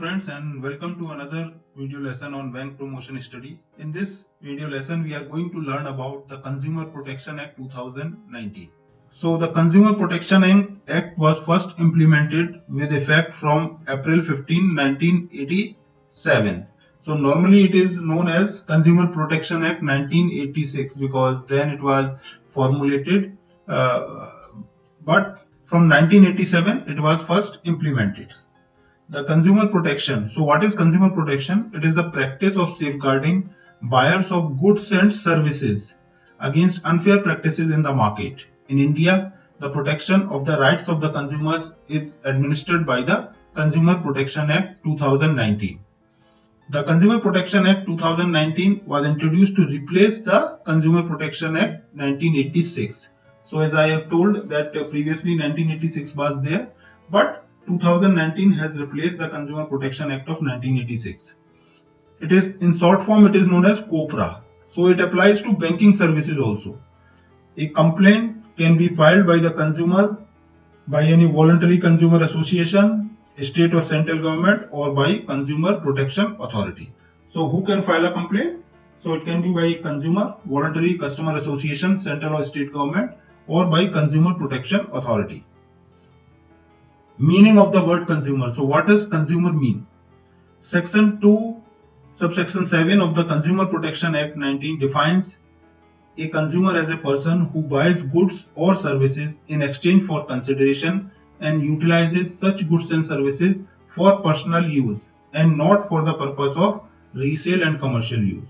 friends, and welcome to another video lesson on bank promotion study. In this video lesson we are going to learn about the Consumer Protection Act 2019. So the Consumer Protection Act was first implemented with effect from April 15, 1987. So normally it is known as Consumer Protection Act 1986 because then it was formulated, but from 1987 it was first implemented. The consumer protection. So what is consumer protection? It is the practice of safeguarding buyers of goods and services against unfair practices in the market. In India, the protection of the rights of the consumers is administered by the Consumer Protection Act 2019. The Consumer Protection Act 2019 was introduced to replace the Consumer Protection Act 1986. So as I have told that previously 1986 was there, but 2019 has replaced the Consumer Protection Act of 1986. It is in short form, it is known as COPRA. So it applies to banking services also. A complaint can be filed by the consumer, by any voluntary consumer association, state or central government, or by Consumer Protection Authority. So who can file a complaint? So it can be by consumer, voluntary customer association, central or state government, or by Consumer Protection Authority. Meaning of the word consumer. So what does consumer mean? Section 2, subsection 7 of the Consumer Protection Act 19 defines a consumer as a person who buys goods or services in exchange for consideration and utilizes such goods and services for personal use and not for the purpose of resale and commercial use.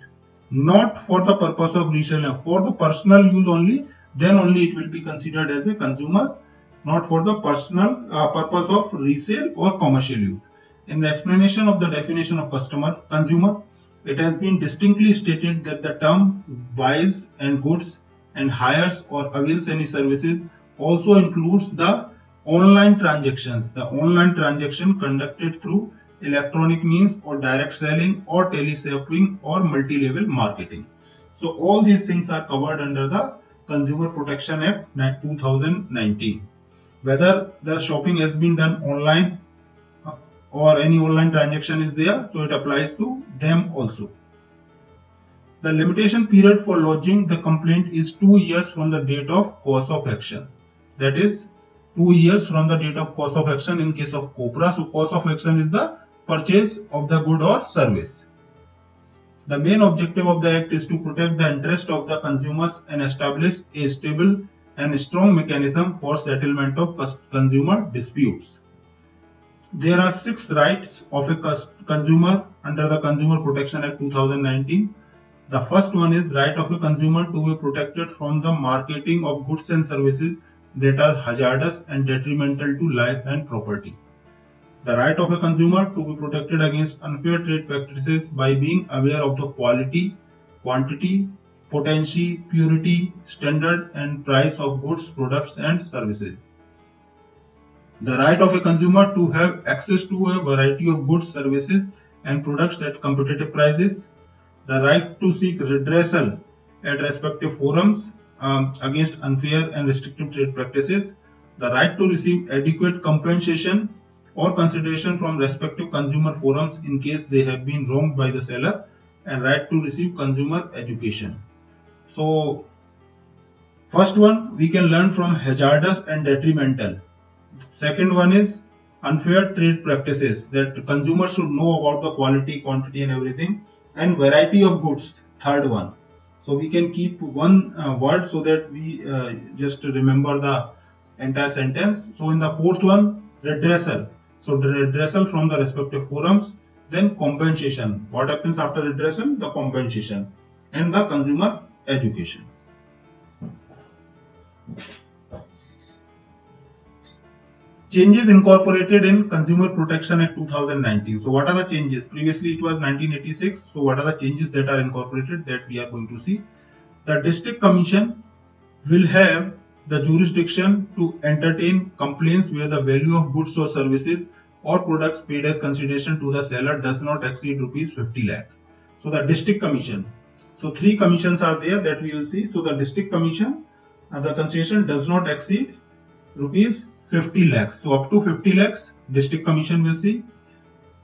Not for the purpose of resale, for the personal use only, then only it will be considered as a consumer, not for the personal purpose of resale or commercial use. In the explanation of the definition of consumer, it has been distinctly stated that the term buys and goods and hires or avails any services also includes the online transactions. The online transaction conducted through electronic means or direct selling or teleshopping or multi-level marketing. So all these things are covered under the Consumer Protection Act 2019. Whether the shopping has been done online or any online transaction is there, so it applies to them also. The limitation period for lodging the complaint is 2 years from the date of cause of action. That is 2 years from the date of cause of action in case of COPRA. So cause of action is the purchase of the good or service. The main objective of the act is to protect the interest of the consumers and establish a stable and strong mechanism for settlement of consumer disputes. There are 6 rights of a consumer under the Consumer Protection Act 2019. The first one is right of a consumer to be protected from the marketing of goods and services that are hazardous and detrimental to life and property. The right of a consumer to be protected against unfair trade practices by being aware of the quality, quantity, potency, purity, standard and price of goods, products and services. The right of a consumer to have access to a variety of goods, services and products at competitive prices. The right to seek redressal at respective forums against unfair and restrictive trade practices. The right to receive adequate compensation or consideration from respective consumer forums in case they have been wronged by the seller, and right to receive consumer education. So first one we can learn from hazardous and detrimental. Second one is unfair trade practices, that consumers should know about the quality, quantity and everything, and variety of goods. Third one. So we can keep one word so that we just remember the entire sentence. So in the fourth one, redressal. So the redressal from the respective forums. Then compensation. What happens after redressal? The compensation. And the consumer education. Changes incorporated in Consumer Protection Act 2019. So what are the changes? Previously it was 1986. So what are the changes that are incorporated that we are going to see? The District Commission will have the jurisdiction to entertain complaints where the value of goods or services or products paid as consideration to the seller does not exceed rupees 50 lakhs. So the District Commission. So 3 commissions are there that we will see. So the District Commission, the consideration does not exceed rupees 50 lakhs. So up to 50 lakhs, District Commission will see.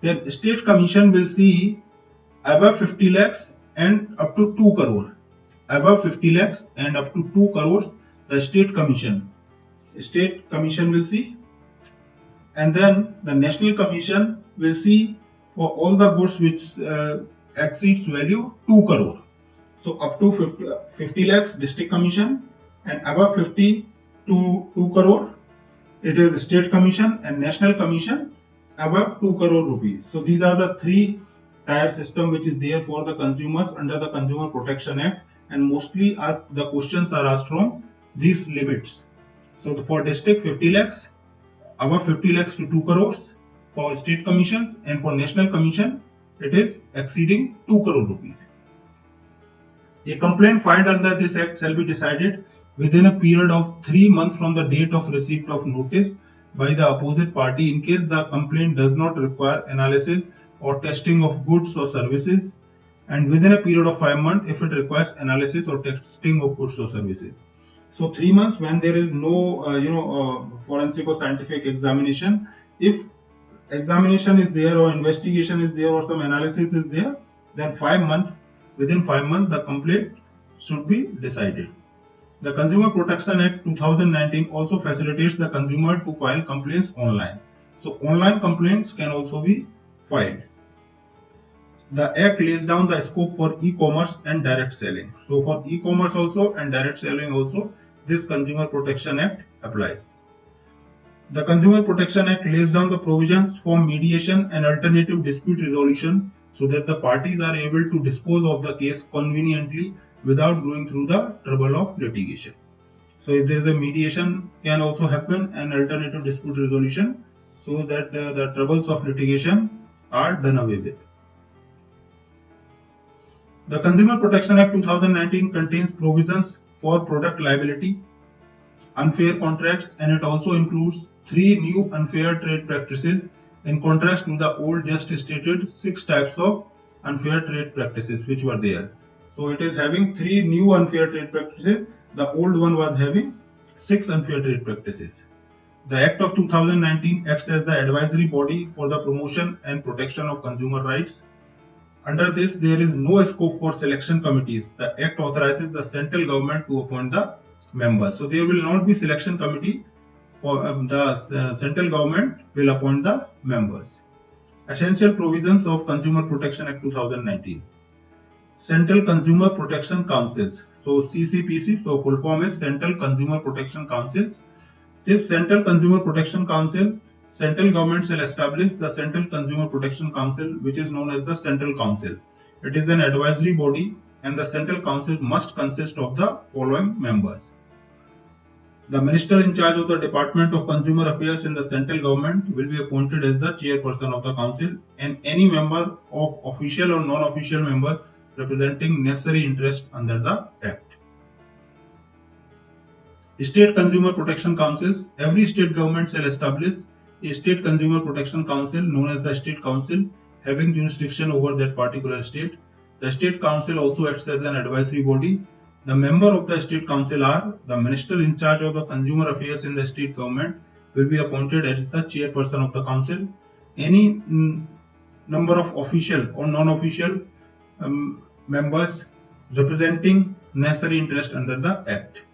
then State Commission will see above 50 lakhs and up to 2 crore. Above 50 lakhs and up to 2 crores, the State Commission will see, and then the National Commission will see for all the goods which exceeds value 2 crore. So up to 50 lakhs District Commission, and above 50 to 2 crore it is the State Commission, and National Commission above 2 crore rupees. So these are the three tier system which is there for the consumers under the Consumer Protection Act, and mostly the questions are asked from these limits. So for district 50 lakhs, above 50 lakhs to 2 crores for State Commissions, and for National Commission it is exceeding 2 crore rupees. A complaint filed under this act shall be decided within a period of 3 months from the date of receipt of notice by the opposite party in case the complaint does not require analysis or testing of goods or services, and within a period of 5 months if it requires analysis or testing of goods or services. So 3 months when there is no forensic or scientific examination. If examination is there or investigation is there or some analysis is there, then within 5 months the complaint should be decided. The Consumer Protection Act 2019 also facilitates the consumer to file complaints online. So online complaints can also be filed. The Act lays down the scope for e-commerce and direct selling. So for e-commerce also and direct selling also, this Consumer Protection Act applies. The Consumer Protection Act lays down the provisions for mediation and alternative dispute resolution so that the parties are able to dispose of the case conveniently without going through the trouble of litigation. So if there is a mediation can also happen, and alternative dispute resolution, so that the troubles of litigation are done away with. The Consumer Protection Act 2019 contains provisions for product liability, unfair contracts, and it also includes 3 new unfair trade practices in contrast to the old just stated 6 types of unfair trade practices which were there. So it is having 3 new unfair trade practices. The old one was having 6 unfair trade practices. The Act of 2019 acts as the advisory body for the promotion and protection of consumer rights. Under this, there is no scope for selection committees. The Act authorizes the central government to appoint the members. So there will not be selection committee. For the central government will appoint the members. Essential provisions of Consumer Protection Act 2019. Central Consumer Protection Councils. So CCPC, so full form is Central Consumer Protection Councils. This Central Consumer Protection Council, central government shall establish the Central Consumer Protection Council, which is known as the Central Council. It is an advisory body, and the Central Council must consist of the following members. The minister in charge of the Department of Consumer Affairs in the central government will be appointed as the chairperson of the council, and any member of official or non-official members representing necessary interest under the Act. State Consumer Protection Councils. Every state government shall establish a State Consumer Protection Council known as the State Council, having jurisdiction over that particular state. The State Council also acts as an advisory body. The member of the State Council are the minister in charge of the consumer affairs in the state government will be appointed as the chairperson of the council. Any number of official or non-official members representing necessary interest under the Act.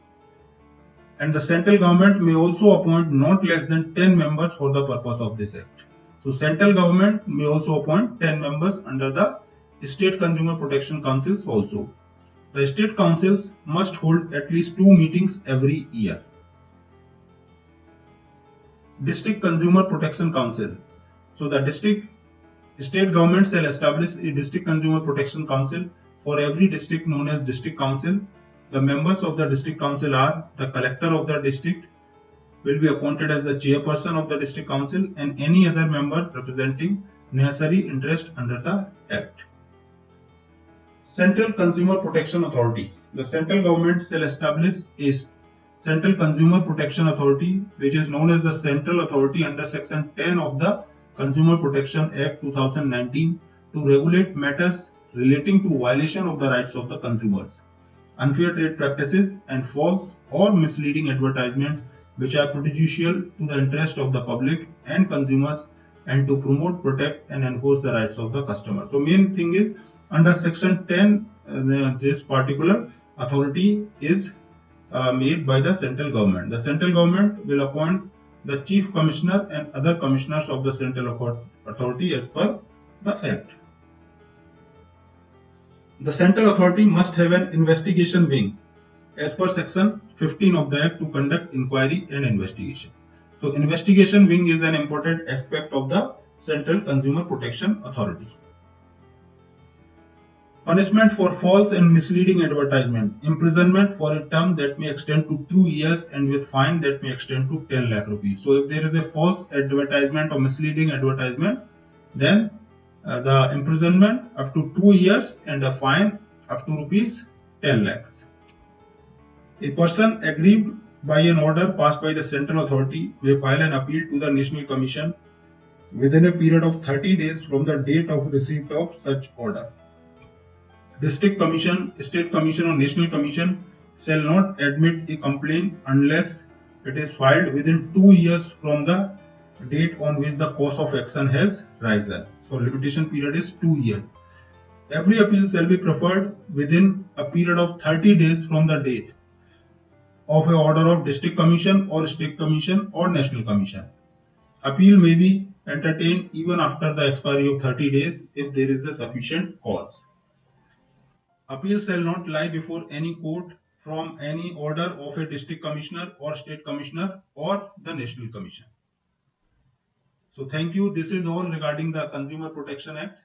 And the central government may also appoint not less than 10 members for the purpose of this Act. So central government may also appoint 10 members under the State Consumer Protection Councils also. The state councils must hold at least 2 meetings every year. District Consumer Protection Council. So the state government shall establish a District Consumer Protection Council for every district known as District Council. The members of the District Council are the collector of the district will be appointed as the chairperson of the District Council, and any other member representing necessary interest under the Act. Central Consumer Protection Authority. The central government shall establish a Central Consumer Protection Authority, which is known as the Central Authority under Section 10 of the Consumer Protection Act 2019 to regulate matters relating to violation of the rights of the consumers, unfair trade practices, and false or misleading advertisements which are prejudicial to the interest of the public and consumers and to promote, protect, and enforce the rights of the customer. So main thing is under section 10, this particular authority is made by the central government. The central government will appoint the chief commissioner and other commissioners of the central authority as per the act. The central authority must have an investigation wing as per section 15 of the act to conduct inquiry and investigation. So investigation wing is an important aspect of the Central Consumer Protection Authority. Punishment for false and misleading advertisement. Imprisonment for a term that may extend to 2 years and with fine that may extend to 10 lakh rupees. So if there is a false advertisement or misleading advertisement, then the imprisonment up to 2 years and a fine up to rupees 10 lakhs. A person aggrieved by an order passed by the central authority may file an appeal to the National Commission within a period of 30 days from the date of receipt of such order. District Commission, State Commission or National Commission shall not admit a complaint unless it is filed within 2 years from the date on which the cause of action has risen. So limitation period is 2 years. Every appeal shall be preferred within a period of 30 days from the date of an order of District Commission or State Commission or National Commission. Appeal may be entertained even after the expiry of 30 days if there is a sufficient cause. Appeal shall not lie before any court from any order of a District Commissioner or State Commissioner or the National Commission. So thank you. This is all regarding the Consumer Protection Act.